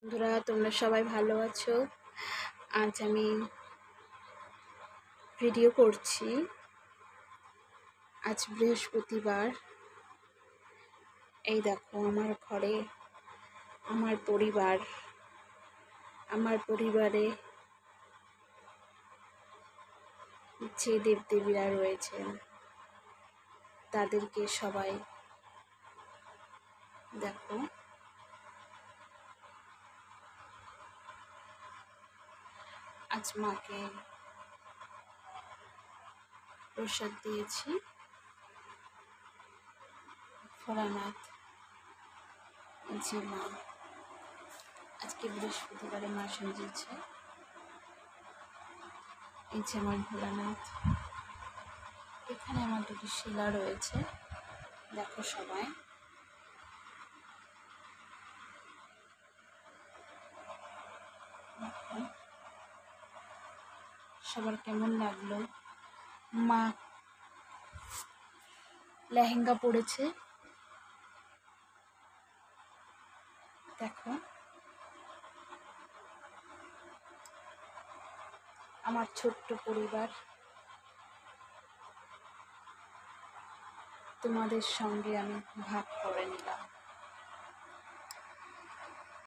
বন্ধুরা, তোমরা সবাই ভালো আছো? আজ আমি ভিডিও করছি। আজ বৃহস্পতিবার। এই দেখো আমার ঘরে আমার পরিবারে যে দেবদেবীরা রয়েছেন তাদেরকে সবাই দেখো আজ মাকে প্রসাদ দিয়েছি। ভোলানাথ যে মা আজকে বৃহস্পতিবারে মা সেজেছে। এই যে আমার ভোলানাথ। এখানে আমার দুটি শিলা রয়েছে, দেখো সবাই। সবার কেমন লাগলো? মা লেহেঙ্গা পরেছে, দেখো। আমার ছোট্ট পরিবার তোমাদের সঙ্গে আমি ভাগ করে নিলাম।